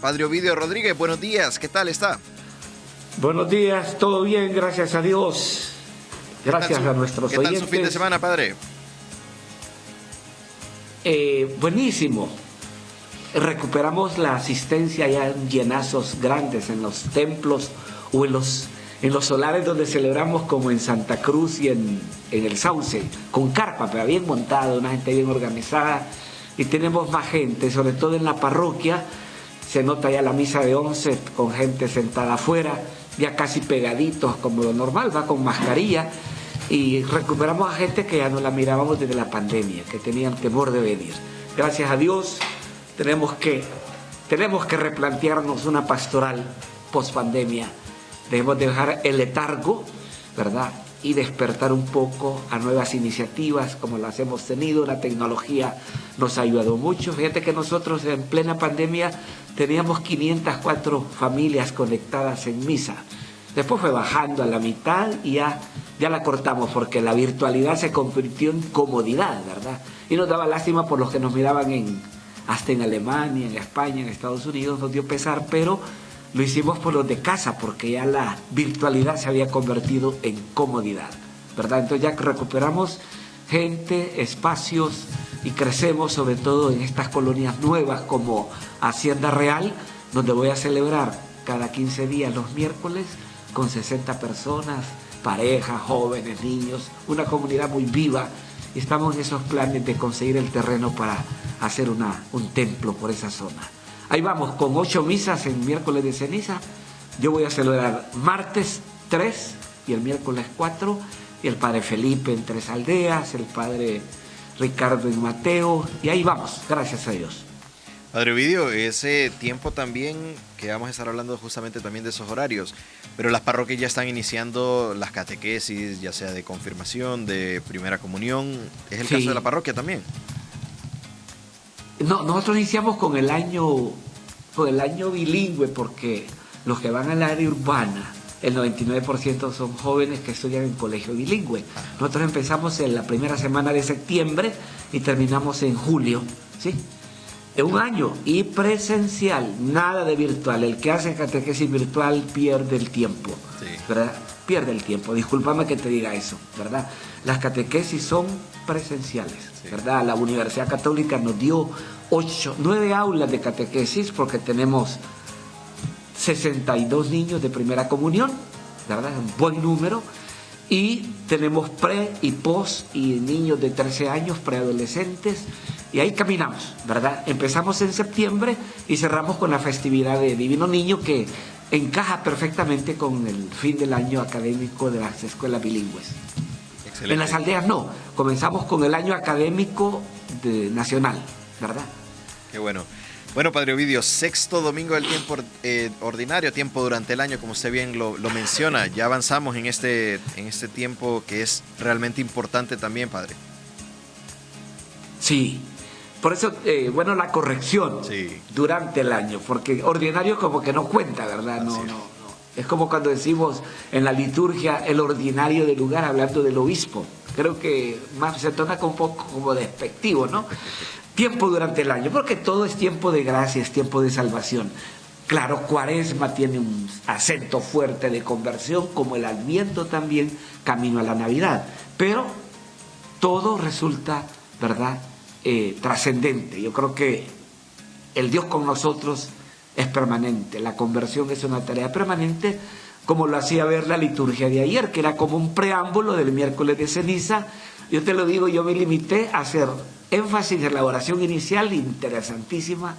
Padre Ovidio Rodríguez, buenos días, ¿qué tal está? Buenos días, todo bien, gracias a Dios. Gracias a nuestros oyentes. ¿Qué tal su fin de semana, Padre? Buenísimo. Recuperamos la asistencia ya en llenazos grandes en los templos o en los solares donde celebramos, como en Santa Cruz y en el Sauce, con carpa, pero bien montada, una gente bien organizada, y tenemos más gente, sobre todo en la parroquia. Se nota ya la misa de 11 con gente sentada afuera, ya casi pegaditos como lo normal, va con mascarilla, y recuperamos a gente que ya no la mirábamos desde la pandemia, que tenían temor de venir. Gracias a Dios tenemos que replantearnos una pastoral post pandemia. Debemos dejar el letargo, ¿verdad?, y despertar un poco a nuevas iniciativas como las hemos tenido. La tecnología nos ha ayudado mucho. Fíjate que nosotros en plena pandemia teníamos 504 familias conectadas en misa. Después fue bajando a la mitad y ya la cortamos porque la virtualidad se convirtió en comodidad, ¿verdad? Y nos daba lástima por los que nos miraban hasta en Alemania, en España, en Estados Unidos, nos dio pesar, pero lo hicimos por los de casa, porque ya la virtualidad se había convertido en comodidad, ¿verdad? Entonces ya recuperamos gente, espacios, y crecemos sobre todo en estas colonias nuevas como Hacienda Real, donde voy a celebrar cada 15 días los miércoles con 60 personas, parejas, jóvenes, niños, una comunidad muy viva. Y estamos en esos planes de conseguir el terreno para hacer un templo por esa zona. Ahí vamos, con 8 misas en miércoles de ceniza. Yo voy a celebrar martes 3 y el miércoles 4, y el padre Felipe en 3 aldeas, el padre Ricardo en Mateo, y ahí vamos, gracias a Dios. Padre Ovidio, ese tiempo también, que vamos a estar hablando justamente también de esos horarios, pero las parroquias ya están iniciando las catequesis, ya sea de confirmación, de primera comunión. ¿Es el caso de la parroquia también? No, nosotros iniciamos con el año bilingüe, porque los que van al área urbana, el 99% son jóvenes que estudian en colegio bilingüe. Nosotros empezamos en la primera semana de septiembre y terminamos en julio, ¿sí? En un año, y presencial, nada de virtual. El que hace catequesis virtual pierde el tiempo, ¿verdad? Pierde el tiempo, discúlpame que te diga eso, ¿verdad? Las catequesis son presenciales, ¿verdad? La Universidad Católica nos dio 9 aulas de catequesis, porque tenemos 62 niños de primera comunión, ¿verdad? Un buen número. Y tenemos pre y post, y niños de 13 años, preadolescentes, y ahí caminamos, ¿verdad? Empezamos en septiembre y cerramos con la festividad de Divino Niño, que encaja perfectamente con el fin del año académico de las escuelas bilingües. Excelente. En las aldeas no, comenzamos con el año académico nacional, ¿verdad? Qué bueno. Bueno, Padre Ovidio, 6º domingo del tiempo ordinario, tiempo durante el año, como usted bien lo menciona. Ya avanzamos en este tiempo que es realmente importante también, Padre. Sí, por eso, la corrección durante el año, porque ordinario como que no cuenta, ¿verdad? No. Es como cuando decimos en la liturgia el ordinario del lugar, hablando del obispo. Creo que más se torna un poco como despectivo, ¿no? Tiempo durante el año, porque todo es tiempo de gracia, es tiempo de salvación. Claro, Cuaresma tiene un acento fuerte de conversión, como el Adviento también, camino a la Navidad. Pero todo resulta, ¿verdad?, trascendente. Yo creo que el Dios con nosotros es permanente. La conversión es una tarea permanente, como lo hacía ver la liturgia de ayer, que era como un preámbulo del miércoles de ceniza. Yo te lo digo, yo me limité a hacer énfasis en la oración inicial, interesantísima.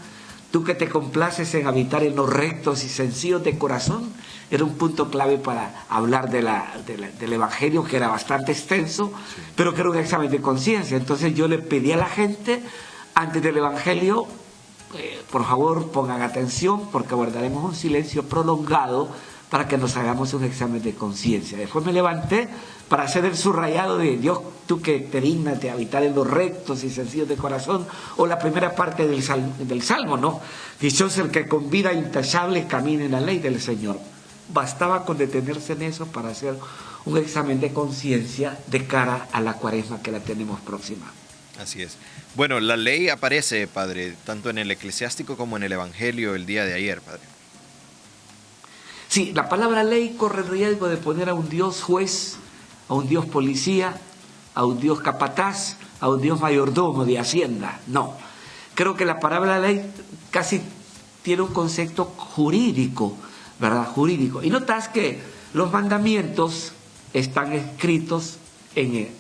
Tú que te complaces en habitar en los rectos y sencillos de corazón, era un punto clave para hablar del Evangelio, que era bastante extenso, pero que era un examen de conciencia. Entonces yo le pedí a la gente, antes del Evangelio, por favor pongan atención, porque guardaremos un silencio prolongado para que nos hagamos un examen de conciencia. Después me levanté para hacer el subrayado de Dios, tú que te dignas de habitar en los rectos y sencillos de corazón, o la primera parte del Salmo, ¿no? Dichoso el que con vida intachable camina en la ley del Señor. Bastaba con detenerse en eso para hacer un examen de conciencia de cara a la Cuaresma que la tenemos próxima. Así es. Bueno, la ley aparece, padre, tanto en el eclesiástico como en el evangelio el día de ayer, padre. Sí, la palabra ley corre el riesgo de poner a un Dios juez, a un Dios policía, a un Dios capataz, a un Dios mayordomo de hacienda. No, creo que la palabra ley casi tiene un concepto jurídico, ¿verdad? Jurídico. Y notas que los mandamientos están escritos en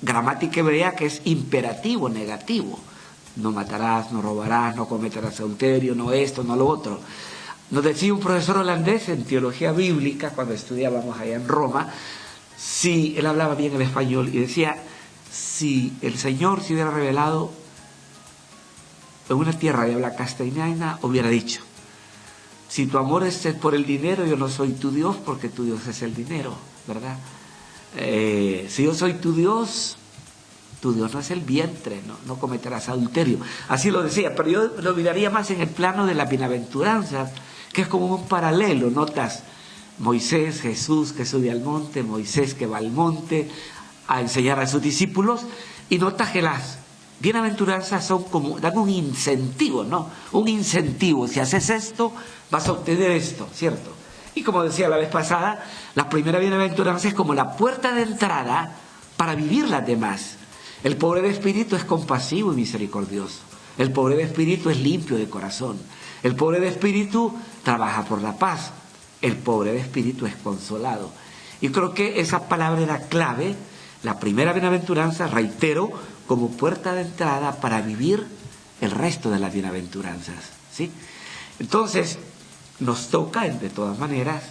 gramática hebrea, que es imperativo, negativo. No matarás, no robarás, no cometerás adulterio, no esto, no lo otro. Nos decía un profesor holandés en teología bíblica, cuando estudiábamos allá en Roma, si él hablaba bien el español, y decía, si el Señor se hubiera revelado en una tierra de habla castellana, hubiera dicho, si tu amor es por el dinero, yo no soy tu Dios, porque tu Dios es el dinero, ¿verdad? Si yo soy tu Dios no es el vientre, no cometerás adulterio. Así lo decía, pero yo lo miraría más en el plano de la bienaventuranza, que es como un paralelo. Notas Moisés, Jesús que sube al monte, Moisés que va al monte a enseñar a sus discípulos, y notas que las bienaventuranzas son como, dan un incentivo, ¿no? Un incentivo, si haces esto, vas a obtener esto, ¿cierto? Y como decía la vez pasada, la primera bienaventuranza es como la puerta de entrada para vivir las demás. El pobre de espíritu es compasivo y misericordioso. El pobre de espíritu es limpio de corazón. El pobre de espíritu trabaja por la paz. El pobre de espíritu es consolado. Y creo que esa palabra era clave. La primera bienaventuranza, reitero, como puerta de entrada para vivir el resto de las bienaventuranzas, ¿sí? Entonces, nos toca, de todas maneras,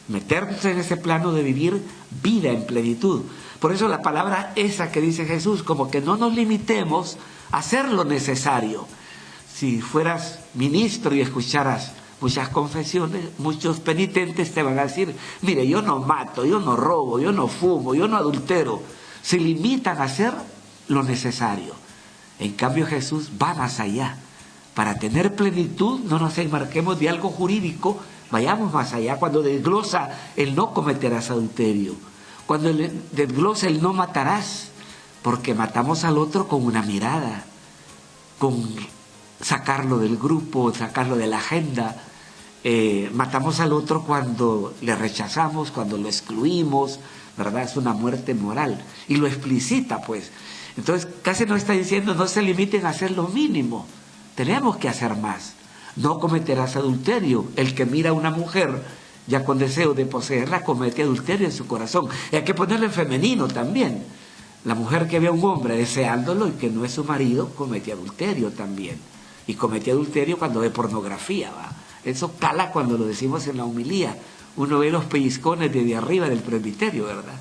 meternos en ese plano de vivir vida en plenitud. Por eso la palabra esa que dice Jesús, como que no nos limitemos a hacer lo necesario. Si fueras ministro y escucharas muchas confesiones, muchos penitentes te van a decir, mire, yo no mato, yo no robo, yo no fumo, yo no adultero. Se limitan a hacer lo necesario. En cambio Jesús va más allá. Para tener plenitud no nos enmarquemos de algo jurídico, vayamos más allá. Cuando desglosa el no cometerás adulterio, cuando desglosa el no matarás, porque matamos al otro con una mirada, con sacarlo del grupo, sacarlo de la agenda. Matamos al otro cuando le rechazamos, cuando lo excluimos, ¿verdad? Es una muerte moral. Y lo explicita, pues. Entonces, casi nos está diciendo, no se limiten a hacer lo mínimo. Tenemos que hacer más. No cometerás adulterio. El que mira a una mujer ya con deseo de poseerla comete adulterio en su corazón. Y hay que ponerlo en femenino también. La mujer que ve a un hombre deseándolo y que no es su marido comete adulterio también. Y comete adulterio cuando ve pornografía, ¿va? Eso cala cuando lo decimos en la homilía. Uno ve los pellizcones desde arriba del presbiterio, ¿verdad?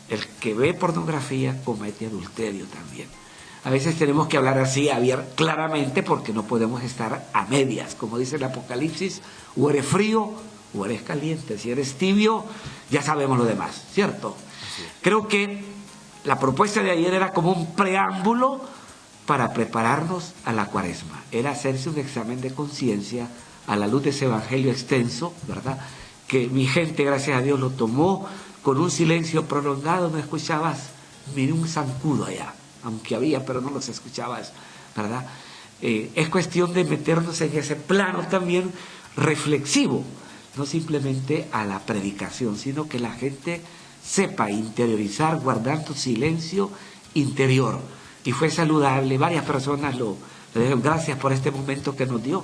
El que ve pornografía comete adulterio también. A veces tenemos que hablar así claramente porque no podemos estar a medias. Como dice el Apocalipsis, o eres frío o eres caliente. Si eres tibio, ya sabemos lo demás, ¿cierto? Sí. Creo que la propuesta de ayer era como un preámbulo para prepararnos a la Cuaresma. Era hacerse un examen de conciencia a la luz de ese evangelio extenso, ¿verdad? Que mi gente, gracias a Dios, lo tomó con un silencio prolongado. ¿Me escuchabas? Miré un zancudo allá, aunque había, pero no los escuchabas, ¿verdad? Es cuestión de meternos en ese plano también reflexivo, no simplemente a la predicación, sino que la gente sepa interiorizar, guardar tu silencio interior. Y fue saludable, varias personas le dijeron gracias por este momento que nos dio.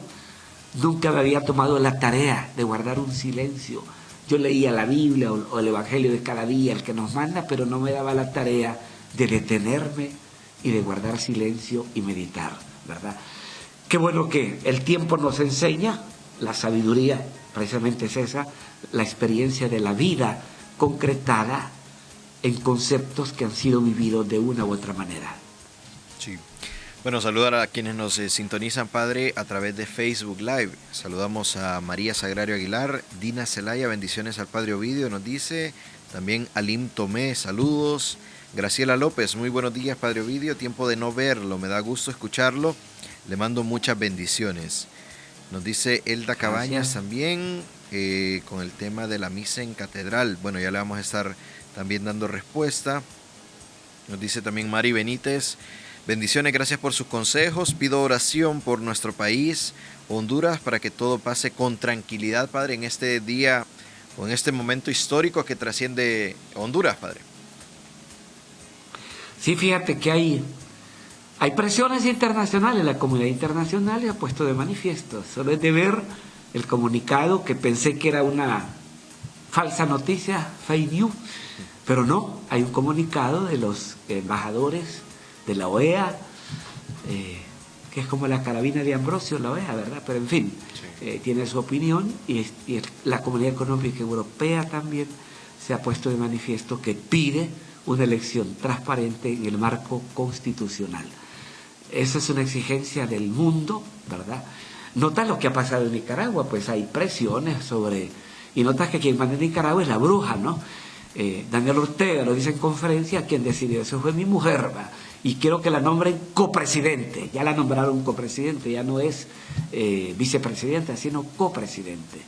Nunca me había tomado la tarea de guardar un silencio. Yo leía la Biblia o el Evangelio de cada día, el que nos manda, pero no me daba la tarea de detenerme y de guardar silencio y meditar, ¿verdad? Qué bueno que el tiempo nos enseña, la sabiduría precisamente es esa, la experiencia de la vida concretada en conceptos que han sido vividos de una u otra manera. Sí. Bueno, saludar a quienes nos sintonizan, padre, a través de Facebook Live. Saludamos a María Sagrario Aguilar, Dina Celaya, bendiciones al padre Ovidio, nos dice. También Alim Tomé, saludos. Graciela López, muy buenos días, padre Ovidio, tiempo de no verlo, me da gusto escucharlo. Le mando muchas bendiciones. Nos dice Elda Cabañas también, con el tema de la misa en catedral. Bueno, ya le vamos a estar también dando respuesta. Nos dice también Mari Benítez, bendiciones, gracias por sus consejos, pido oración por nuestro país, Honduras, para que todo pase con tranquilidad, Padre, en este día o en este momento histórico que trasciende Honduras, Padre. Sí, fíjate que hay presiones internacionales, la comunidad internacional ha puesto de manifiesto. Solo es de ver el comunicado, que pensé que era una falsa noticia, fake news, pero no, hay un comunicado de los embajadores de la OEA, que es como la carabina de Ambrosio, la OEA, ¿verdad? Pero en fin, sí, tiene su opinión, y la Comunidad Económica Europea también se ha puesto de manifiesto que pide una elección transparente en el marco constitucional. Esa es una exigencia del mundo, ¿verdad? Notas lo que ha pasado en Nicaragua, pues hay presiones sobre... Y notas que quien manda en Nicaragua es la bruja, ¿no? Daniel Ortega lo dice en conferencia, quien decidió eso fue mi mujer, ¿va? Y quiero que la nombren copresidente. Ya la nombraron copresidente, ya no es vicepresidenta, sino copresidente.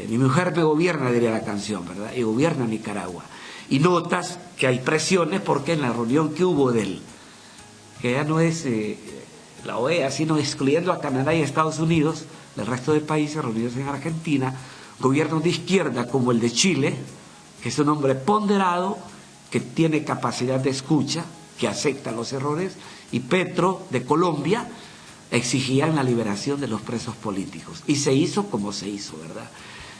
Mi mujer me gobierna, diría la canción, ¿verdad? Y gobierna Nicaragua. Y notas que hay presiones porque en la reunión que hubo que ya no es la OEA, sino excluyendo a Canadá y a Estados Unidos, el resto de países reunidos en Argentina, gobiernos de izquierda como el de Chile, que es un hombre ponderado, que tiene capacidad de escucha, que acepta los errores, y Petro de Colombia, exigían la liberación de los presos políticos. Y se hizo como se hizo, ¿verdad?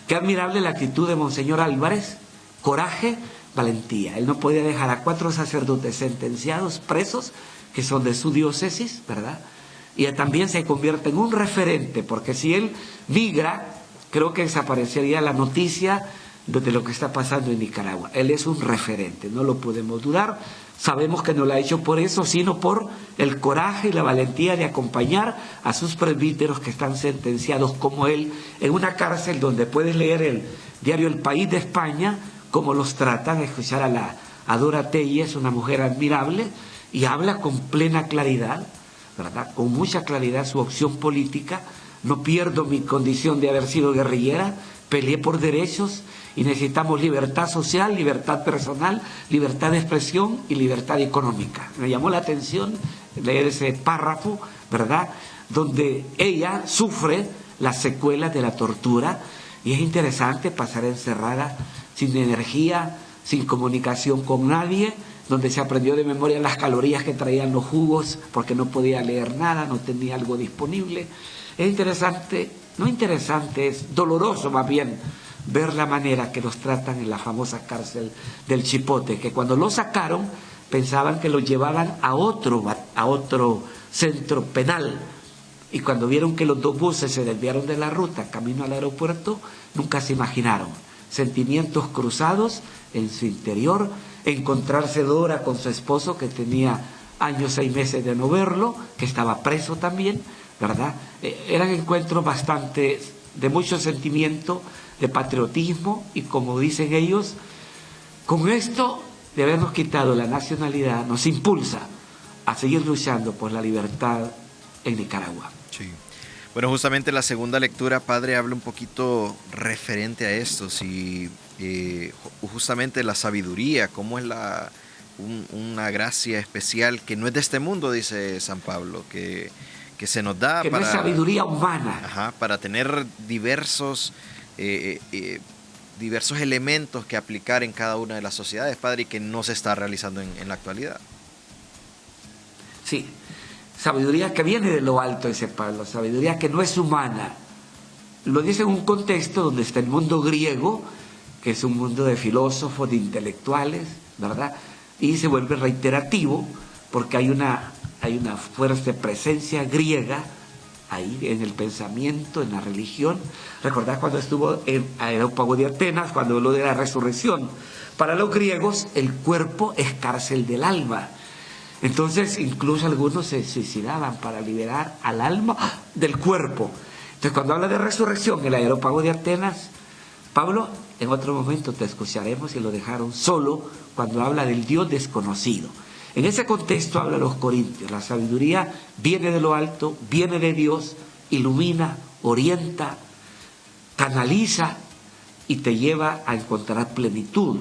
Qué admirable la actitud de Monseñor Álvarez, coraje, valentía. Él no podía dejar a 4 sacerdotes sentenciados, presos, que son de su diócesis, ¿verdad? Y él también se convierte en un referente, porque si él migra, creo que desaparecería la noticia de lo que está pasando en Nicaragua. Él es un referente, no lo podemos dudar. Sabemos que no lo ha hecho por eso, sino por el coraje y la valentía de acompañar a sus presbíteros que están sentenciados como él en una cárcel donde puedes leer el diario El País de España, cómo los tratan, escuchar a Dora Telles, una mujer admirable, y habla con plena claridad, ¿verdad? Con mucha claridad su opción política. No pierdo mi condición de haber sido guerrillera, peleé por derechos y necesitamos libertad social, libertad personal, libertad de expresión y libertad económica. Me llamó la atención leer ese párrafo, ¿verdad?, donde ella sufre las secuelas de la tortura, y es interesante pasar encerrada sin energía, sin comunicación con nadie, donde se aprendió de memoria las calorías que traían los jugos porque no podía leer nada, no tenía algo disponible. Es interesante, no interesante, es doloroso más bien ver la manera que los tratan en la famosa cárcel del Chipote, que cuando los sacaron pensaban que los llevaban a otro centro penal, y cuando vieron que los 2 buses se desviaron de la ruta camino al aeropuerto, nunca se imaginaron. Sentimientos cruzados en su interior, encontrarse Dora con su esposo, que tenía años, 6 meses de no verlo, que estaba preso también, ¿verdad? Eran encuentros bastante de mucho sentimiento, de patriotismo, y como dicen ellos, con esto de habernos quitado la nacionalidad nos impulsa a seguir luchando por la libertad en Nicaragua. Sí. Bueno, justamente la segunda lectura, Padre, habla un poquito referente a esto, si justamente la sabiduría, cómo es una gracia especial que no es de este mundo, dice San Pablo, que se nos da que para... no es sabiduría humana. Ajá, para tener diversos elementos que aplicar en cada una de las sociedades, Padre, y que no se está realizando en la actualidad. Sí, sabiduría que viene de lo alto, dice Pablo, sabiduría que no es humana. Lo dice en un contexto donde está el mundo griego, que es un mundo de filósofos, de intelectuales, ¿verdad? Y se vuelve reiterativo porque hay una fuerte presencia griega ahí en el pensamiento, en la religión. Recordad cuando estuvo en Areópago de Atenas, cuando habló de la resurrección. Para los griegos el cuerpo es cárcel del alma. Entonces incluso algunos se suicidaban para liberar al alma del cuerpo. Entonces cuando habla de resurrección en el Areópago de Atenas, Pablo, en otro momento te escucharemos, y lo dejaron solo cuando habla del Dios desconocido. En ese contexto habla los Corintios. La sabiduría viene de lo alto, viene de Dios, ilumina, orienta, canaliza y te lleva a encontrar plenitud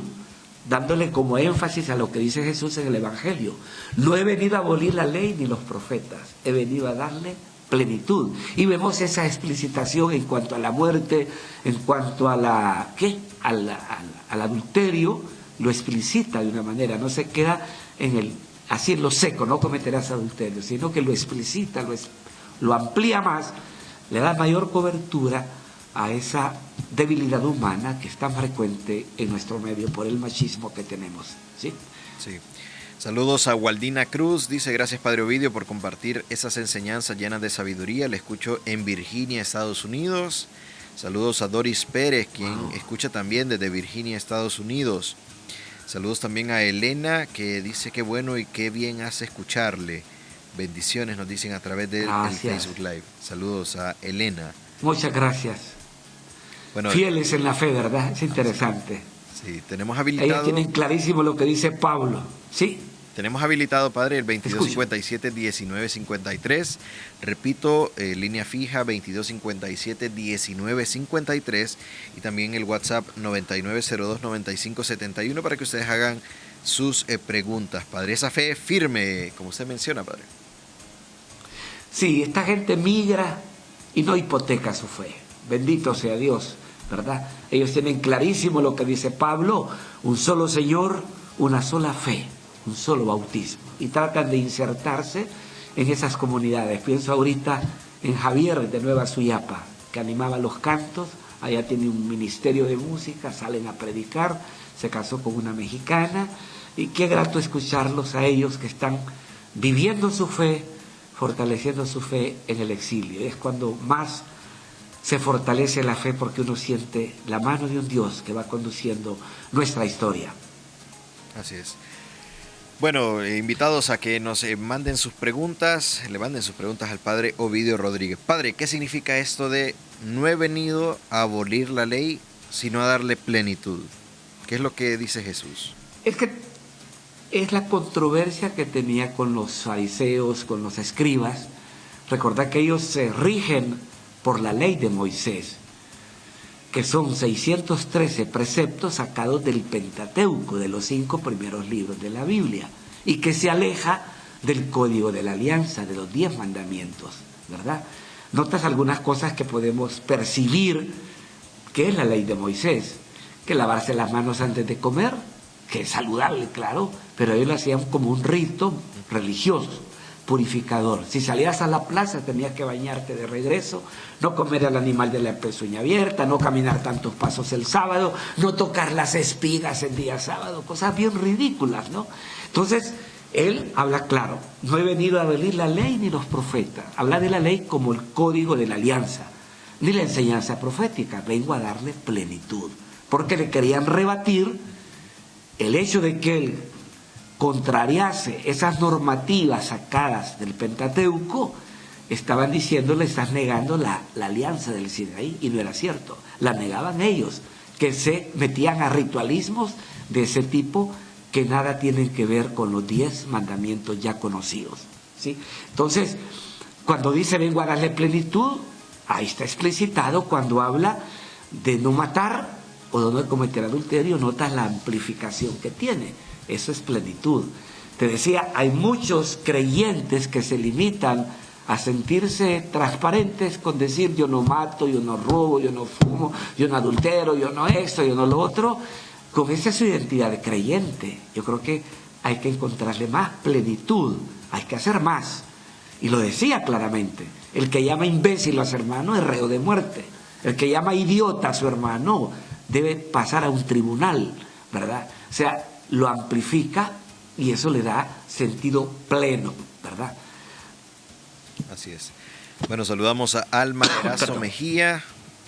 dándole como énfasis a lo que dice Jesús en el Evangelio. No he venido a abolir la ley ni los profetas, he venido a darle plenitud. Y vemos esa explicitación en cuanto a la muerte, en cuanto a al adulterio, lo explicita de una manera, no se queda así en lo seco, no cometerás adulterio, sino que lo explicita, lo amplía más, le da mayor cobertura a esa debilidad humana que es tan frecuente en nuestro medio por el machismo que tenemos. ¿Sí? Sí. Saludos a Waldina Cruz, dice: gracias Padre Ovidio por compartir esas enseñanzas llenas de sabiduría, le escucho en Virginia, Estados Unidos. Saludos a Doris Pérez, quien escucha también desde Virginia, Estados Unidos. Saludos también a Elena, que dice que bueno y qué bien hace escucharle. Bendiciones, nos dicen a través del Facebook Live. Saludos a Elena. Muchas gracias. Bueno, fieles en la fe, ¿verdad? Es interesante. Sí, tenemos habilitado. Ellos tienen clarísimo lo que dice Pablo. ¿Sí? Tenemos habilitado, Padre, el 2257-1953. Repito, línea fija 2257-1953. Y también el WhatsApp 9902-9571 para que ustedes hagan sus preguntas, Padre. Esa fe firme, como usted menciona, Padre. Sí, esta gente migra y no hipoteca su fe. Bendito sea Dios, ¿verdad? Ellos tienen clarísimo lo que dice Pablo: un solo Señor, una sola fe, un solo bautismo. Y tratan de insertarse en esas comunidades. Pienso ahorita en Javier de Nueva Suyapa, que animaba los cantos. Allá tiene un ministerio de música, salen a predicar, se casó con una mexicana. Y qué grato escucharlos a ellos que están viviendo su fe, fortaleciendo su fe en el exilio. Es cuando más se fortalece la fe, porque uno siente la mano de un Dios que va conduciendo nuestra historia. Así es. Bueno, invitados a que nos manden sus preguntas, le manden sus preguntas al Padre Ovidio Rodríguez. Padre, ¿qué significa esto de no he venido a abolir la ley, sino a darle plenitud? ¿Qué es lo que dice Jesús? Es que es la controversia que tenía con los fariseos, con los escribas. Recordad que ellos se rigen por la ley de Moisés, que son 613 preceptos sacados del Pentateuco, de los 5 primeros libros de la Biblia, y que se aleja del Código de la Alianza, de los 10 mandamientos, ¿verdad? Notas algunas cosas que podemos percibir que es la ley de Moisés: que lavarse las manos antes de comer, que es saludable, claro, pero ellos lo hacían como un rito religioso, purificador. Si salías a la plaza tenías que bañarte de regreso, no comer al animal de la pezuña abierta, no caminar tantos pasos el sábado, no tocar las espigas el día sábado, cosas bien ridículas, ¿no? Entonces, él habla claro: no he venido a abolir la ley ni los profetas. Habla de la ley como el código de la alianza, ni la enseñanza profética. Vengo a darle plenitud, porque le querían rebatir el hecho de que él contrariase esas normativas sacadas del Pentateuco. Estaban diciéndole: estás negando la alianza del Sinaí, y no era cierto. La negaban ellos, que se metían a ritualismos de ese tipo que nada tienen que ver con los 10 mandamientos ya conocidos, ¿sí? Entonces, cuando dice vengo a darle plenitud, ahí está explicitado. Cuando habla de no matar o de no cometer adulterio, notas la amplificación que tiene. Eso es plenitud. Te decía, hay muchos creyentes que se limitan a sentirse transparentes con decir: yo no mato, yo no robo, yo no fumo, yo no adultero, yo no esto, yo no lo otro. Con esa es su identidad de creyente. Yo creo que hay que encontrarle más plenitud, hay que hacer más. Y lo decía claramente: el que llama imbécil a su hermano es reo de muerte. El que llama idiota a su hermano debe pasar a un tribunal, ¿verdad? O sea, lo amplifica y eso le da sentido pleno, ¿verdad? Así es. Bueno, saludamos a Alma Erazo Mejía.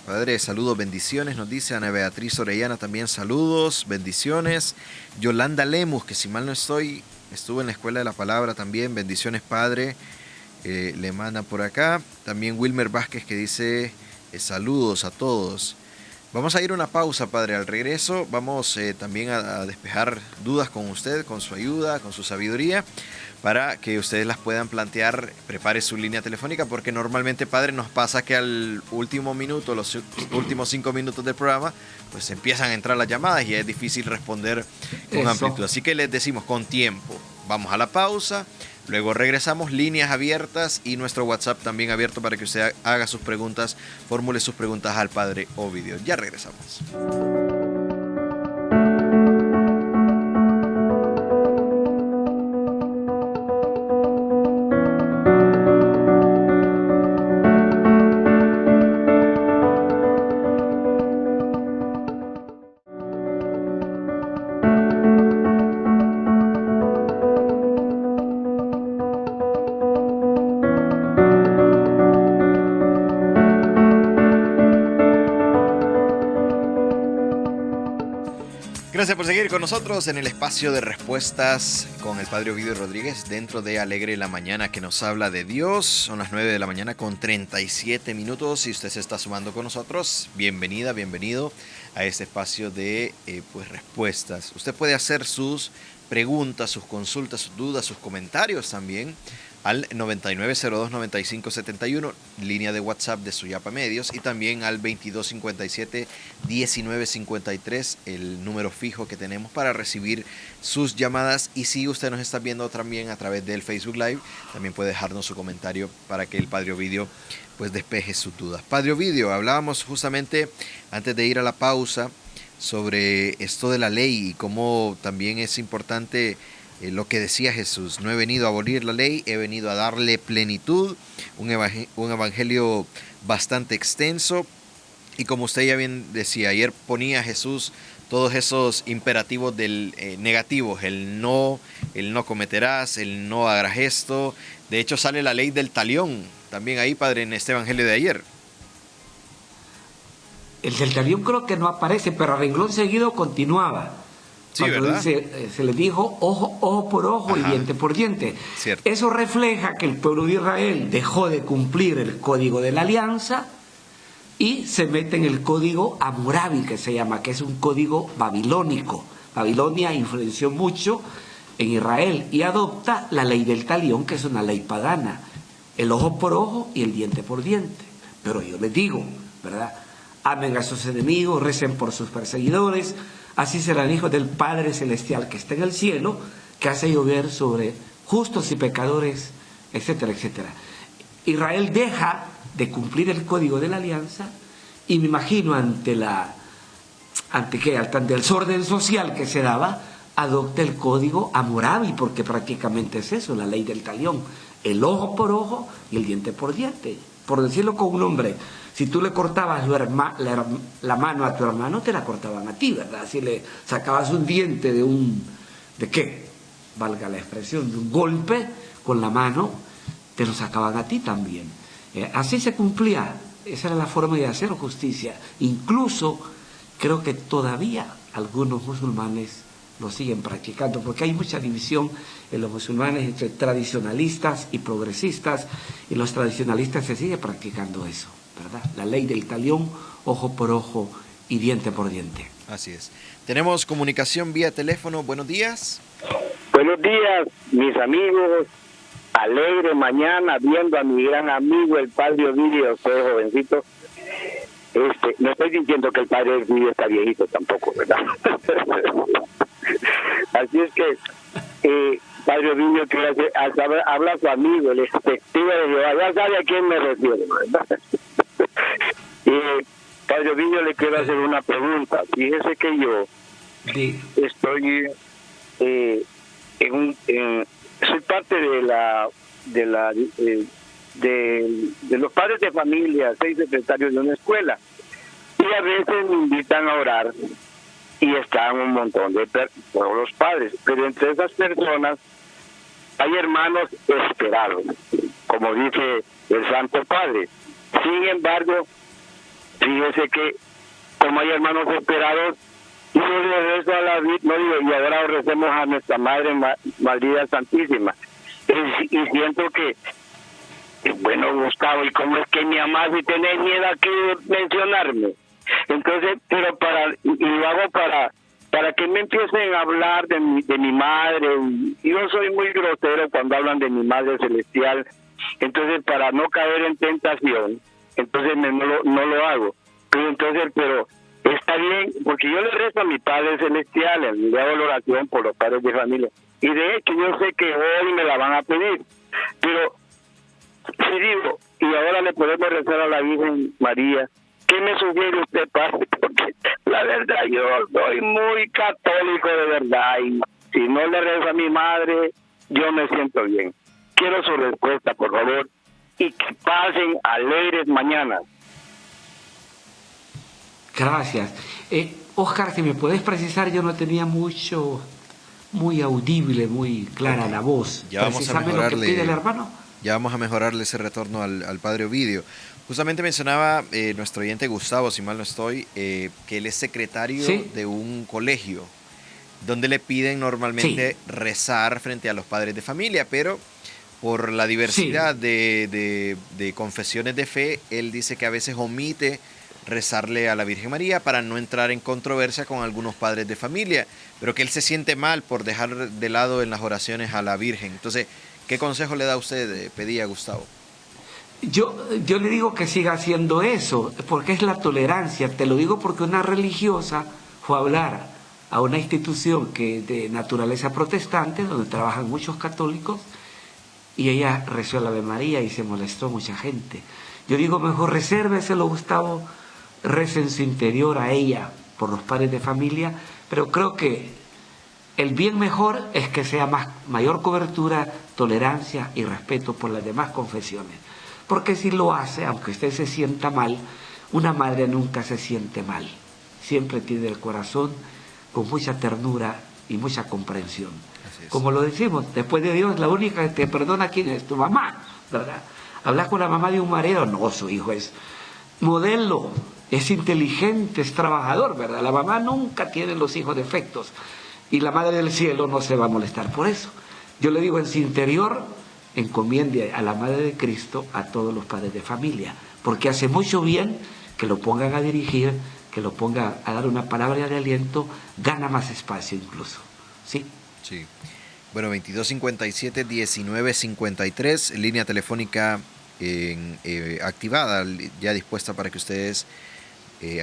Padre, saludos, bendiciones, nos dice Ana Beatriz Orellana, también saludos, bendiciones. Yolanda Lemus, que si mal no estoy, estuvo en la Escuela de la Palabra también, bendiciones, Padre, le manda por acá. También Wilmer Vázquez, que dice saludos a todos. Vamos a ir a una pausa, Padre. Al regreso vamos también a despejar dudas con usted, con su ayuda, con su sabiduría, para que ustedes las puedan plantear. Prepare su línea telefónica, porque normalmente, Padre, nos pasa que al último minuto, los últimos 5 minutos del programa, pues empiezan a entrar las llamadas y es difícil responder con amplitud. Así que les decimos con tiempo. Vamos a la pausa, luego regresamos, líneas abiertas y nuestro WhatsApp también abierto para que usted haga sus preguntas, formule sus preguntas al Padre Ovidio. Ya regresamos. Gracias por seguir con nosotros en el espacio de respuestas con el Padre Ovidio Rodríguez dentro de Alegre la Mañana, que nos habla de Dios. Son las 9 de la mañana con 37 minutos. Si usted se está sumando con nosotros, bienvenida, bienvenido a este espacio de respuestas. Usted puede hacer sus preguntas, sus consultas, sus dudas, sus comentarios también al 9902-9571, línea de WhatsApp de Suyapa Medios, y también al 2257-1953, el número fijo que tenemos para recibir sus llamadas. Y si usted nos está viendo también a través del Facebook Live, también puede dejarnos su comentario para que el Padre Ovidio pues despeje sus dudas. Padre Ovidio, hablábamos justamente antes de ir a la pausa sobre esto de la ley y cómo también es importante lo que decía Jesús: no he venido a abolir la ley, he venido a darle plenitud, un evangelio bastante extenso. Y como usted ya bien decía, ayer ponía Jesús todos esos imperativos negativos, el no cometerás, el no harás esto. De hecho sale la ley del talión también ahí, Padre, en este evangelio de ayer. El del talión creo que no aparece, pero a renglón seguido continuaba. Sí, ¿verdad? Se le dijo ojo por ojo, ajá, y diente por diente. Cierto. Eso refleja que el pueblo de Israel dejó de cumplir el código de la alianza y se mete en el código Hammurabi, que se llama, que es un código babilónico. Babilonia influenció mucho en Israel y adopta la ley del talión, que es una ley pagana, el ojo por ojo y el diente por diente. Pero yo les digo, ¿verdad? Amen a sus enemigos, recen por sus perseguidores. Así serán hijos del Padre Celestial que está en el cielo, que hace llover sobre justos y pecadores, etcétera, etcétera. Israel deja de cumplir el código de la alianza y me imagino ante el desorden social que se daba, adopta el código Hammurabi, porque prácticamente es eso, la ley del talión, el ojo por ojo y el diente por diente. Por decirlo con un nombre, si tú le cortabas la mano a tu hermano, te la cortaban a ti, ¿verdad? Si le sacabas un diente ¿de qué? Valga la expresión, de un golpe con la mano, te lo sacaban a ti también. Así se cumplía, esa era la forma de hacer justicia. Incluso creo que todavía algunos musulmanes lo siguen practicando, porque hay mucha división en los musulmanes entre tradicionalistas y progresistas, y los tradicionalistas se sigue practicando eso, ¿verdad? La ley del talión, ojo por ojo y diente por diente. Así es. Tenemos comunicación vía teléfono. Buenos días. Buenos días, mis amigos. Alegre mañana viendo a mi gran amigo el Padre Ovidio, soy jovencito. No estoy diciendo que el Padre Ovidio está viejito tampoco, ¿verdad? Así es que Padre Ovidio, habla a su amigo, el testigo de Jehová, ya sabe a quién me refiero, ¿verdad? Padre Ovidio, le quiero hacer una pregunta. Fíjese que yo estoy soy parte de los padres de familia, soy secretario de una escuela, y a veces me invitan a orar y están un montón de todos los padres, pero entre esas personas hay hermanos esperados, como dice el Santo Padre. Sin embargo, fíjese que como hay hermanos esperados, yo le rezo a la Virgen, no digo, y ahora recemos a nuestra Madre María Santísima. Y siento que, bueno, Gustavo, ¿y cómo es que mi mamá, si tenés miedo aquí de mencionarme? Entonces, pero y lo hago para que me empiecen a hablar de mi madre. Yo soy muy grosero cuando hablan de mi madre celestial, entonces para no caer en tentación, entonces no lo hago. Pero está bien, porque yo le rezo a mi Padre Celestial, le hago la oración por los padres de familia, y de hecho yo sé que hoy me la van a pedir, pero si digo, y ahora le podemos rezar a la Virgen María, ¿qué me sugiere usted, padre? Porque la verdad yo soy muy católico de verdad, y si no le rezo a mi madre, yo me siento bien. Quiero su respuesta, por favor, y que pasen alegres mañanas. Gracias. Oscar, si me puedes precisar, yo no tenía muy audible, muy clara la voz. Ya vamos a Precisame mejorarle, lo que pide el hermano. ya vamos a mejorarle ese retorno al padre Ovidio. Justamente mencionaba nuestro oyente Gustavo, si mal no estoy, que él es secretario ¿Sí? de un colegio donde le piden normalmente rezar frente a los padres de familia, pero por la diversidad de confesiones de fe, él dice que a veces omite rezarle a la Virgen María para no entrar en controversia con algunos padres de familia, pero que él se siente mal por dejar de lado en las oraciones a la Virgen. Entonces, ¿qué consejo le da usted, pedía Gustavo? Yo le digo que siga haciendo eso, porque es la tolerancia. Te lo digo porque una religiosa fue a hablar a una institución que de naturaleza protestante, donde trabajan muchos católicos, y ella rezó a la Ave María y se molestó mucha gente. Yo digo, mejor resérveselo, Gustavo, reza en su interior a ella por los padres de familia, pero creo que el bien mejor es que sea mayor cobertura, tolerancia y respeto por las demás confesiones. Porque si lo hace, aunque usted se sienta mal, una madre nunca se siente mal. Siempre tiene el corazón con mucha ternura y mucha comprensión. Como lo decimos, después de Dios, la única que te perdona, ¿quién es? Tu mamá, ¿verdad? Hablas con la mamá de un marero, no, su hijo es modelo, es inteligente, es trabajador, ¿verdad? La mamá nunca tiene los hijos defectos y la Madre del Cielo no se va a molestar por eso. Yo le digo, en su interior, encomiende a la Madre de Cristo a todos los padres de familia, porque hace mucho bien que lo pongan a dirigir, que lo pongan a dar una palabra de aliento, gana más espacio incluso, ¿sí? Sí. Bueno, 2257-1953, línea telefónica activada, ya dispuesta para que ustedes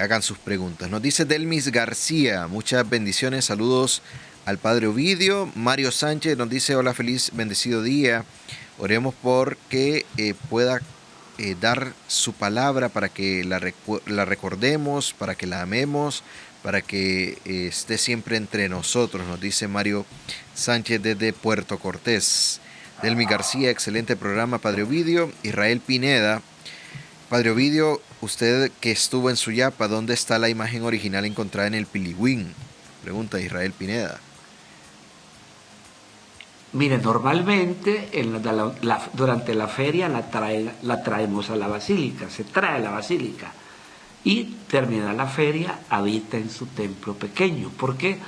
hagan sus preguntas. Nos dice Delmis García, muchas bendiciones, saludos al padre Ovidio. Mario Sánchez nos dice, hola, feliz, bendecido día. Oremos por que pueda dar su palabra para que la recordemos, para que la amemos, para que esté siempre entre nosotros, nos dice Mario Sánchez desde Puerto Cortés. Delmi García, excelente programa, padre Ovidio. Israel Pineda, padre Ovidio, usted que estuvo en Suyapa, ¿dónde está la imagen original encontrada en el Pilihuín? Pregunta Israel Pineda. Mire, normalmente durante la feria la traemos a la basílica, se trae a la basílica y termina la feria, habita en su templo pequeño, porque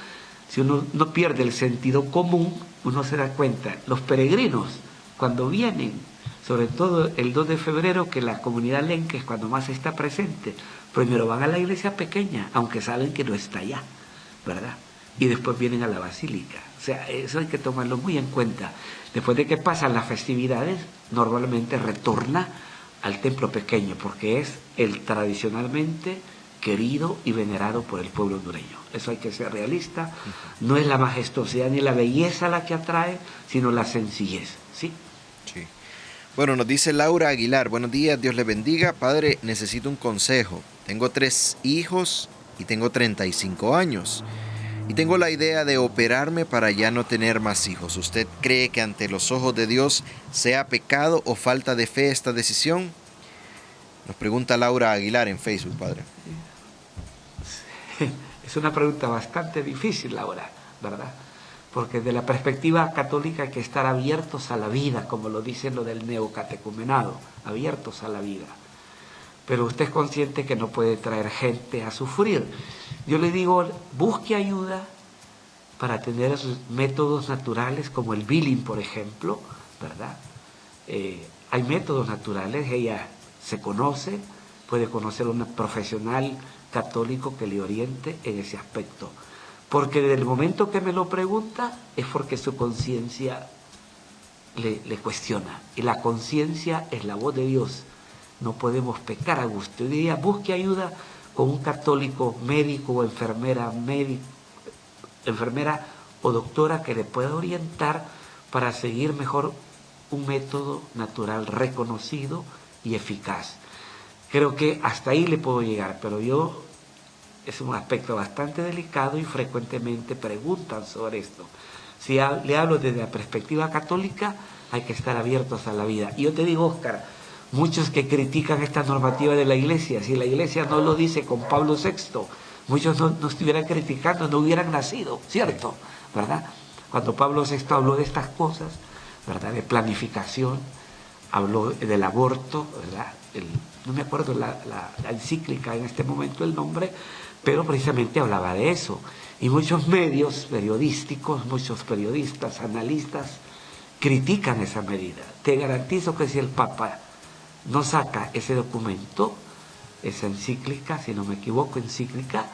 si uno no pierde el sentido común, uno se da cuenta, los peregrinos cuando vienen, sobre todo el 2 de febrero, que la comunidad lenca es cuando más está presente, primero van a la iglesia pequeña, aunque saben que no está allá, ¿verdad? Y después vienen a la basílica. O sea, eso hay que tomarlo muy en cuenta. Después de que pasan las festividades, normalmente retorna al templo pequeño, porque es el tradicionalmente querido y venerado por el pueblo hondureño. Eso hay que ser realista. No es la majestuosidad ni la belleza la que atrae, sino la sencillez, ¿sí? Sí. Bueno, nos dice Laura Aguilar, buenos días, Dios le bendiga. Padre, necesito un consejo. Tengo 3 hijos y tengo 35 años. Y tengo la idea de operarme para ya no tener más hijos. ¿Usted cree que ante los ojos de Dios sea pecado o falta de fe esta decisión? Nos pregunta Laura Aguilar en Facebook, padre. Es una pregunta bastante difícil, Laura, ¿verdad? Porque desde la perspectiva católica hay que estar abiertos a la vida, como lo dice lo del neocatecumenado, abiertos a la vida. Pero usted es consciente que no puede traer gente a sufrir. Yo le digo, busque ayuda para tener métodos naturales como el billing, por ejemplo, ¿verdad? Hay métodos naturales, ella se conoce, puede conocer un profesional católico que le oriente en ese aspecto. Porque desde el momento que me lo pregunta es porque su conciencia le cuestiona. Y la conciencia es la voz de Dios. No podemos pecar a gusto. Yo diría, busque ayuda con un católico médico o enfermera o doctora que le pueda orientar para seguir mejor un método natural reconocido y eficaz. Creo que hasta ahí le puedo llegar, pero es un aspecto bastante delicado y frecuentemente preguntan sobre esto. Si le hablo desde la perspectiva católica, hay que estar abiertos a la vida. Y yo te digo, Óscar, muchos que critican esta normativa de la Iglesia, si la Iglesia no lo dice con Pablo VI, muchos no estuvieran criticando, no hubieran nacido, ¿cierto? ¿Verdad? Cuando Pablo VI habló de estas cosas, ¿verdad?, de planificación, habló del aborto, ¿verdad? No me acuerdo la encíclica en este momento el nombre, pero precisamente hablaba de eso. Y muchos medios periodísticos, muchos periodistas, analistas, critican esa medida. Te garantizo que si el Papa no saca ese documento, esa encíclica, si no me equivoco, encíclica,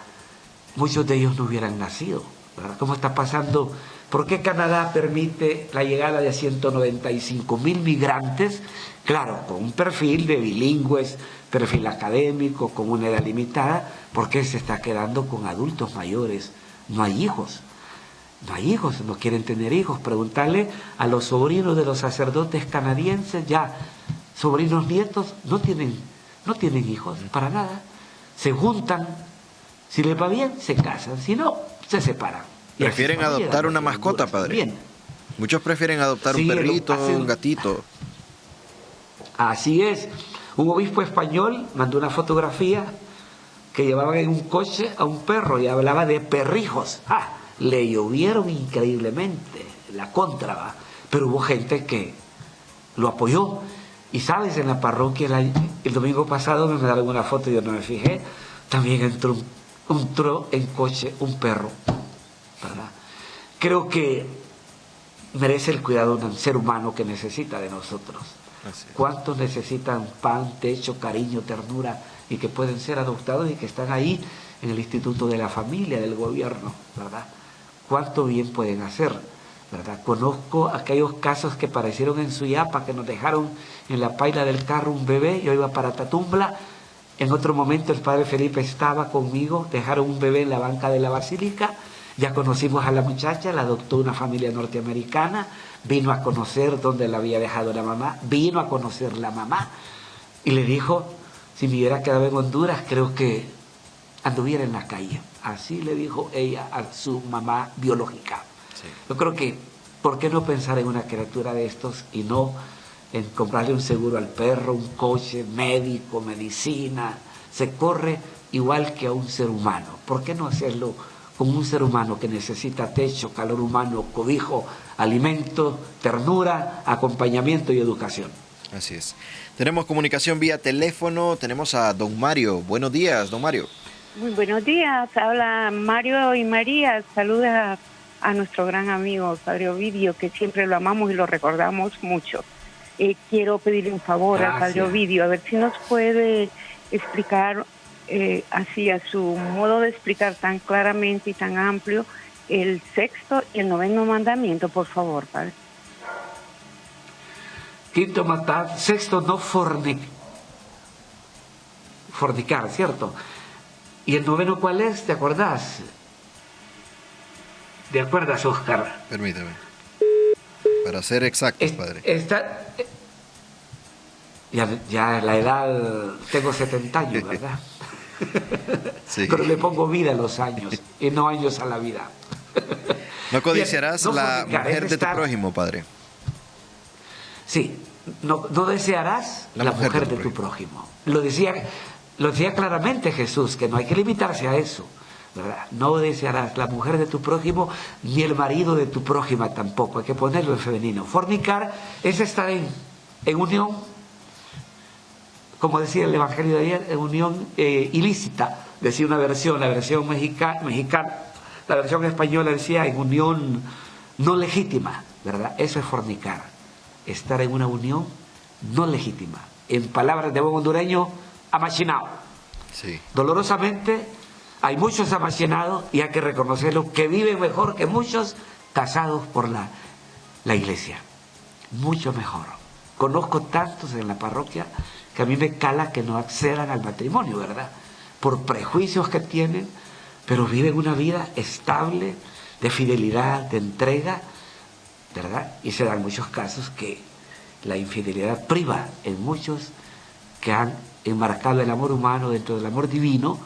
muchos de ellos no hubieran nacido, ¿verdad? ¿Cómo está pasando? ¿Por qué Canadá permite la llegada de 195,000 migrantes? Claro, con un perfil de bilingües, perfil académico, con una edad limitada, porque se está quedando con adultos mayores. No hay hijos, no quieren tener hijos. Preguntarle a los sobrinos de los sacerdotes canadienses, ya sobrinos nietos, no tienen hijos, para nada. Se juntan, si les va bien, se casan, si no, se separan. Prefieren adoptar una mascota, padre. Bien. Muchos prefieren adoptar un perrito, un gatito. Así es. Un obispo español mandó una fotografía que llevaban en un coche a un perro y hablaba de perrijos. Le llovieron increíblemente, la contra, ¿va? Pero hubo gente que lo apoyó. Y sabes, en la parroquia el domingo pasado me mandaron una foto y yo no me fijé, también entró en coche un perro, ¿verdad? Creo que merece el cuidado de un ser humano que necesita de nosotros. ¿Cuántos necesitan pan, techo, cariño, ternura y que pueden ser adoptados y que están ahí en el Instituto de la Familia, del gobierno, ¿verdad? ¿Cuánto bien pueden hacer, ¿verdad? Conozco aquellos casos que parecieron en Suyapa, que nos dejaron en la paila del carro un bebé. Yo iba para Tatumbla, en otro momento el padre Felipe estaba conmigo, dejaron un bebé en la banca de la basílica. Ya conocimos a la muchacha, la adoptó una familia norteamericana, vino a conocer dónde la había dejado la mamá, vino a conocer la mamá y le dijo, si me hubiera quedado en Honduras, creo que anduviera en la calle. Así le dijo ella a su mamá biológica. Sí. Yo creo que, ¿por qué no pensar en una criatura de estos y no en comprarle un seguro al perro, un coche, médico, medicina? Se corre igual que a un ser humano. ¿Por qué no hacerlo con un ser humano que necesita techo, calor humano, cobijo, alimento, ternura, acompañamiento y educación? Así es. Tenemos comunicación vía teléfono, tenemos a don Mario. Buenos días, don Mario. Muy buenos días, habla Mario y María. Saluda a nuestro gran amigo Padre Ovidio, que siempre lo amamos y lo recordamos mucho. Quiero pedirle un favor al Padre Ovidio, a ver si nos puede explicar así a su modo de explicar tan claramente y tan amplio el sexto y el noveno mandamiento, por favor, Padre. Quinto mandamiento, sexto, no fornicar, ¿cierto? ¿Y el noveno cuál es? ¿Te acordás? ¿Te acuerdas, Óscar? Permítame. Para ser exactos, padre. Ya la edad, tengo 70 años, ¿verdad? Sí. Pero le pongo vida a los años y no años a la vida. No codiciarás la mujer de tu prójimo, padre. Sí, no desearás la mujer de tu prójimo. Lo decía claramente Jesús, que no hay que limitarse a eso, ¿verdad? No desearás la mujer de tu prójimo ni el marido de tu prójima tampoco, hay que ponerlo en femenino. Fornicar es estar en unión, como decía el Evangelio de ayer, en unión ilícita, decía una versión, la versión mexicana, la versión española decía en unión no legítima, ¿verdad? Eso es fornicar, estar en una unión no legítima. En palabras de buen hondureño, amachinado. Sí. Dolorosamente, hay muchos amachinados y hay que reconocerlo, que viven mejor que muchos casados por la iglesia. Mucho mejor. Conozco tantos en la parroquia que a mí me cala que no accedan al matrimonio, ¿verdad? Por prejuicios que tienen, pero viven una vida estable, de fidelidad, de entrega, ¿verdad? Y se dan muchos casos que la infidelidad priva en muchos que han enmarcado el amor humano dentro del amor divino,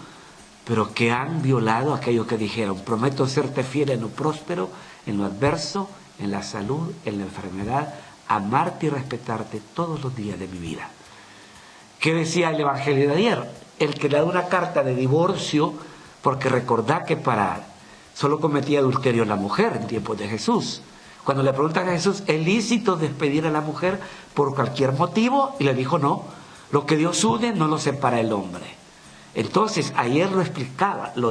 pero que han violado aquello que dijeron: prometo serte fiel en lo próspero, en lo adverso, en la salud, en la enfermedad, amarte y respetarte todos los días de mi vida. ¿Qué decía el Evangelio de ayer? El que le da una carta de divorcio, porque recordá que solo cometía adulterio la mujer en tiempos de Jesús. Cuando le preguntan a Jesús, ¿es lícito despedir a la mujer por cualquier motivo? Y le dijo, no, lo que Dios une no lo separa el hombre. Entonces, ayer lo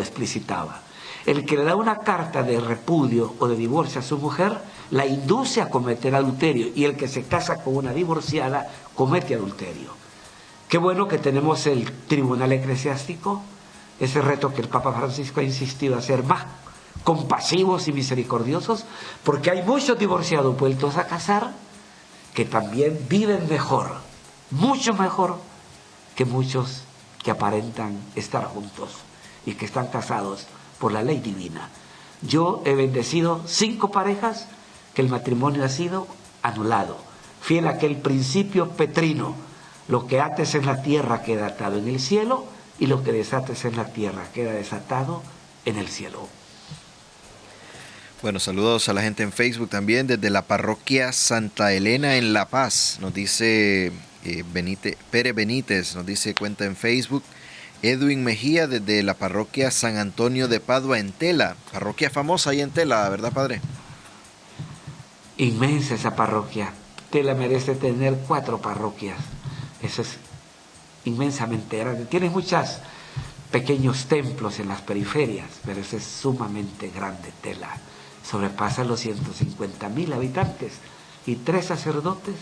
explicitaba. El que le da una carta de repudio o de divorcio a su mujer, la induce a cometer adulterio, y el que se casa con una divorciada comete adulterio. Qué bueno que tenemos el tribunal eclesiástico, ese reto que el Papa Francisco ha insistido a ser más compasivos y misericordiosos, porque hay muchos divorciados vueltos a casar que también viven mejor, mucho mejor que muchos que aparentan estar juntos y que están casados por la ley divina. Yo he bendecido 5 parejas que el matrimonio ha sido anulado, fiel a aquel principio petrino: lo que ates en la tierra queda atado en el cielo, y lo que desates en la tierra queda desatado en el cielo. Bueno, saludos a la gente en Facebook también, desde la parroquia Santa Elena en La Paz. Nos dice Pere Benítez, nos dice cuenta en Facebook. Edwin Mejía desde la parroquia San Antonio de Padua en Tela, parroquia famosa ahí en Tela, ¿verdad, padre? Inmensa esa parroquia. Tela merece tener 4 parroquias. Eso es inmensamente grande. Tiene muchos pequeños templos en las periferias, pero eso es sumamente grande. Tela sobrepasa los 150,000 habitantes y 3 sacerdotes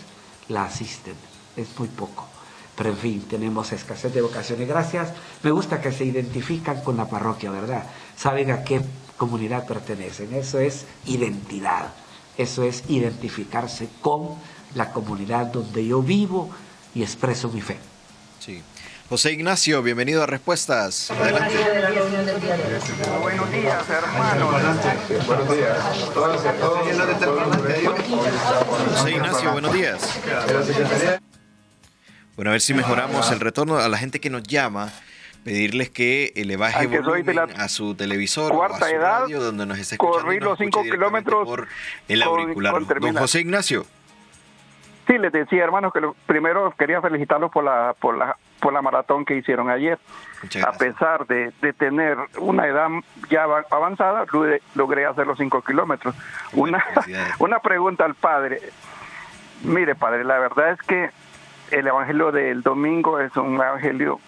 la asisten. Es muy poco. Pero en fin, tenemos escasez de vocaciones. Gracias. Me gusta que se identifican con la parroquia, ¿verdad? Saben a qué comunidad pertenecen. Eso es identidad. Eso es identificarse con la comunidad donde yo vivo y expreso mi fe. Sí. José Ignacio, bienvenido a Respuestas. Adelante. Buenos días, hermanos. Buenos días. José Ignacio, buenos días. Bueno, a ver si mejoramos el retorno a la gente que nos llama. Pedirles que le baje volumen a su televisor o a su radio donde nos esté escuchando. Corrí los 5 kilómetros por el auricular. Don José Ignacio. Sí, les decía, hermanos, que primero quería felicitarlos por la maratón que hicieron ayer. Muchas gracias. A pesar de tener una edad ya avanzada, logré hacer los 5 kilómetros. Una pregunta al padre. Mire, padre, la verdad es que el evangelio del domingo es un evangelio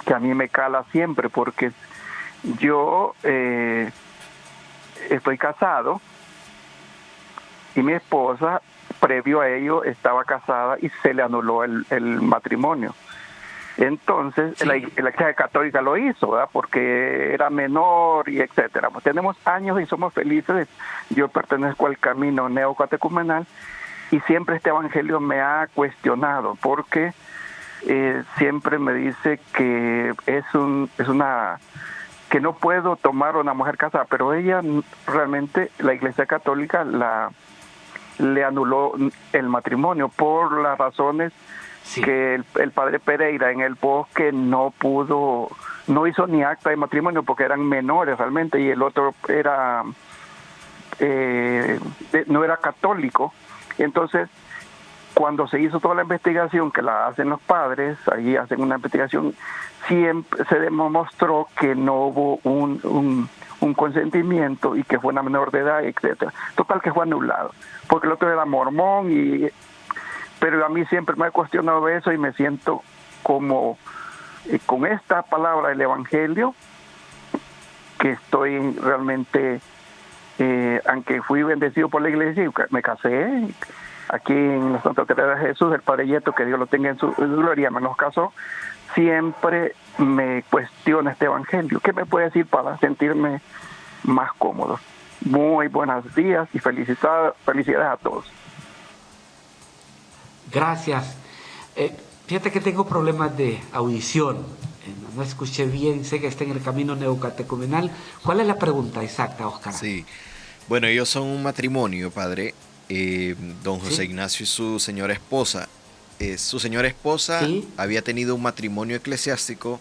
que a mí me cala siempre, porque yo estoy casado y mi esposa, previo a ello, estaba casada y se le anuló el matrimonio. Entonces, sí, la Iglesia Católica lo hizo, ¿verdad? Porque era menor y etcétera. Pues tenemos años y somos felices. Yo pertenezco al camino neocatecumenal y siempre este evangelio me ha cuestionado, porque siempre me dice que que no puedo tomar a una mujer casada, pero ella realmente, la Iglesia Católica le anuló el matrimonio por las razones, sí, que el padre Pereira en el bosque no hizo ni acta de matrimonio porque eran menores realmente, y el otro no era católico. Entonces, cuando se hizo toda la investigación que la hacen los padres, ahí hacen una investigación, siempre se demostró que no hubo un consentimiento y que fue una menor de edad, etcétera. Total, que fue anulado, porque el otro era mormón, pero a mí siempre me ha cuestionado eso y me siento como con esta palabra del evangelio, que estoy realmente, aunque fui bendecido por la iglesia y me casé aquí en la Santa Teresa de Jesús, el Padre Yeto, que Dios lo tenga en su gloria, me los casó. siempre me cuestiona este evangelio. ¿Qué me puede decir para sentirme más cómodo? Muy buenos días y felicidades a todos. Gracias. Fíjate que tengo problemas de audición. No escuché bien, sé que está en el camino neocatecumenal. ¿Cuál es la pregunta exacta, Óscar? Sí. Bueno, ellos son un matrimonio, padre. Don José Ignacio y su señora esposa. Su señora esposa había tenido un matrimonio eclesiástico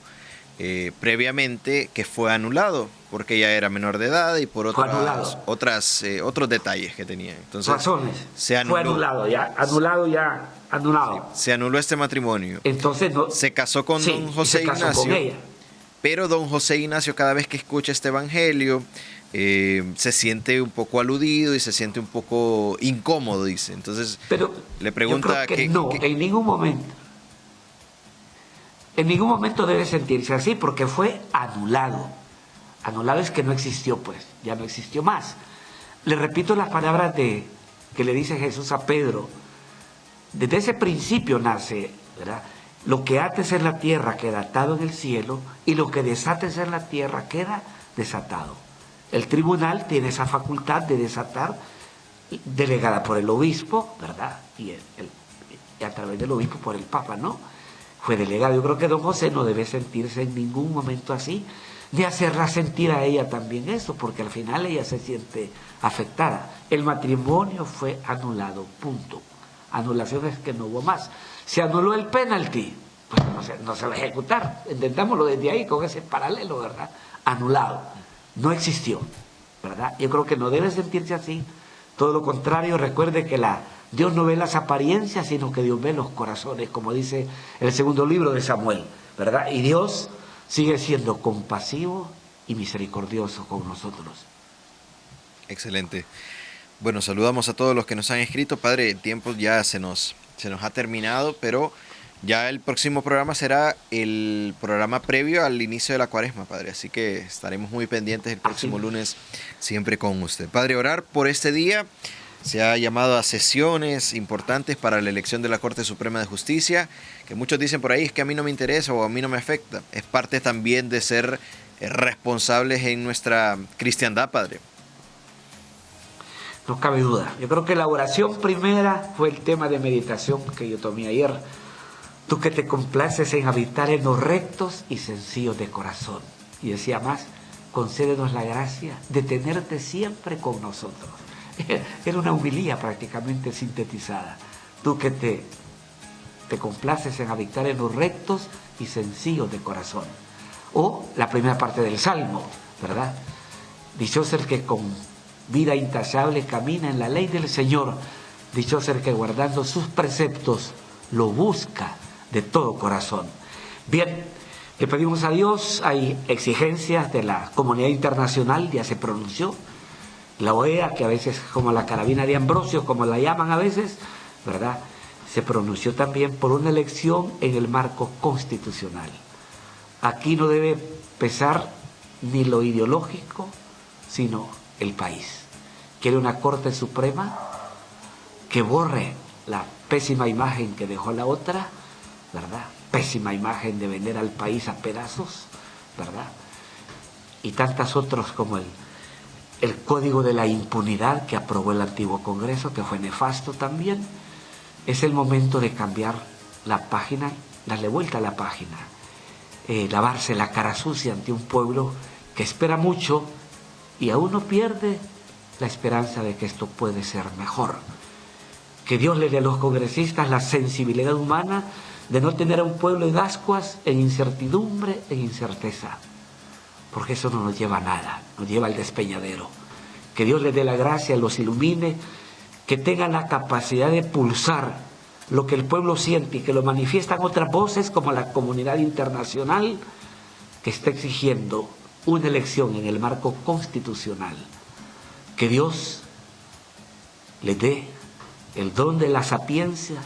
previamente que fue anulado porque ella era menor de edad y por otros detalles que tenía. Entonces, razones. Se anuló. Fue anulado. Sí, se anuló este matrimonio. Entonces se casó con don José Ignacio. Pero don José Ignacio, cada vez que escucha este evangelio, se siente un poco aludido y se siente un poco incómodo, dice. Entonces, le pregunta en ningún momento. En ningún momento debe sentirse así porque fue anulado. Anulado es que no existió, pues, ya no existió más. Le repito las palabras que le dice Jesús a Pedro. Desde ese principio nace, ¿verdad? Lo que ates en la tierra queda atado en el cielo y lo que desates en la tierra queda desatado. El tribunal tiene esa facultad de desatar, delegada por el obispo, ¿verdad? Y a través del obispo por el Papa, ¿no? Fue delegado. Yo creo que don José no debe sentirse en ningún momento así, ni hacerla sentir a ella también eso, porque al final ella se siente afectada. El matrimonio fue anulado, punto. Anulación es que no hubo más. Se anuló el penalti, pues no se va a ejecutar. Entendámoslo desde ahí con ese paralelo, ¿verdad? Anulado. No existió, ¿verdad? Yo creo que no debe sentirse así. Todo lo contrario, recuerde que Dios no ve las apariencias, sino que Dios ve los corazones, como dice el segundo libro de Samuel, ¿verdad? Y Dios sigue siendo compasivo y misericordioso con nosotros. Excelente. Bueno, saludamos a todos los que nos han escrito. Padre, el tiempo ya se nos ha terminado, pero ya el próximo programa será el programa previo al inicio de la Cuaresma, Padre. Así que estaremos muy pendientes el próximo lunes, siempre con usted. Padre, orar por este día. Se ha llamado a sesiones importantes para la elección de la Corte Suprema de Justicia, que muchos dicen por ahí es que a mí no me interesa o a mí no me afecta. Es parte también de ser responsables en nuestra cristiandad, Padre. No cabe duda. Yo creo que la oración primera fue el tema de meditación que yo tomé ayer. Tú que te complaces en habitar en los rectos y sencillos de corazón. Y decía más, concédenos la gracia de tenerte siempre con nosotros. Era una humilía prácticamente sintetizada. Tú que te complaces en habitar en los rectos y sencillos de corazón. O la primera parte del Salmo, ¿verdad? Dichoso el que con vida intachable camina en la ley del Señor. Dichoso el que guardando sus preceptos lo busca de todo corazón. Bien, le pedimos a Dios, hay exigencias de la comunidad internacional, ya se pronunció. La OEA, que a veces como la carabina de Ambrosio, como la llaman a veces, ¿verdad? Se pronunció también por una elección en el marco constitucional. Aquí no debe pesar ni lo ideológico, sino el país. Quiere una Corte Suprema que borre la pésima imagen que dejó la otra, ¿verdad? Pésima imagen de vender al país a pedazos, ¿verdad? Y tantas otras como el Código de la Impunidad que aprobó el antiguo Congreso, que fue nefasto también. Es el momento de cambiar la página, darle vuelta a la página, lavarse la cara sucia ante un pueblo que espera mucho y aún no pierde la esperanza de que esto puede ser mejor. Que Dios le dé a los congresistas la sensibilidad humana de no tener a un pueblo en ascuas, en incertidumbre, en incerteza, porque eso no nos lleva a nada, nos lleva al despeñadero. Que Dios les dé la gracia, los ilumine, que tengan la capacidad de pulsar lo que el pueblo siente y que lo manifiestan otras voces como la comunidad internacional que está exigiendo una elección en el marco constitucional. Que Dios les dé el don de la sapiencia,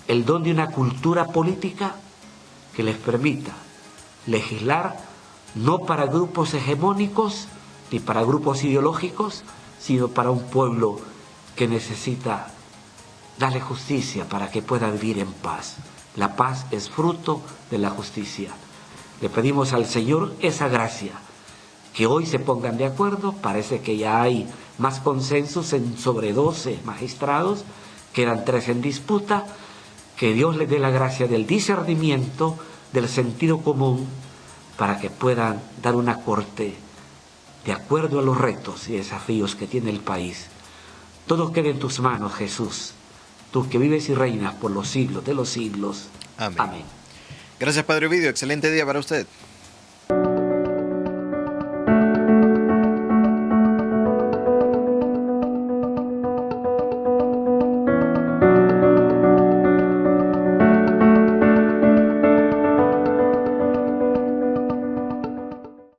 el don de una cultura política que les permita legislar no para grupos hegemónicos ni para grupos ideológicos, sino para un pueblo que necesita darle justicia para que pueda vivir en paz. La paz es fruto de la justicia. Le pedimos al Señor esa gracia, que hoy se pongan de acuerdo. Parece que ya hay más consensos sobre 12 magistrados, quedan 3 en disputa. Que Dios les dé la gracia del discernimiento, del sentido común, para que puedan dar una corte de acuerdo a los retos y desafíos que tiene el país. Todo queda en tus manos, Jesús, tú que vives y reinas por los siglos de los siglos. Amén. Amén. Gracias, Padre Ovidio. Excelente día para usted.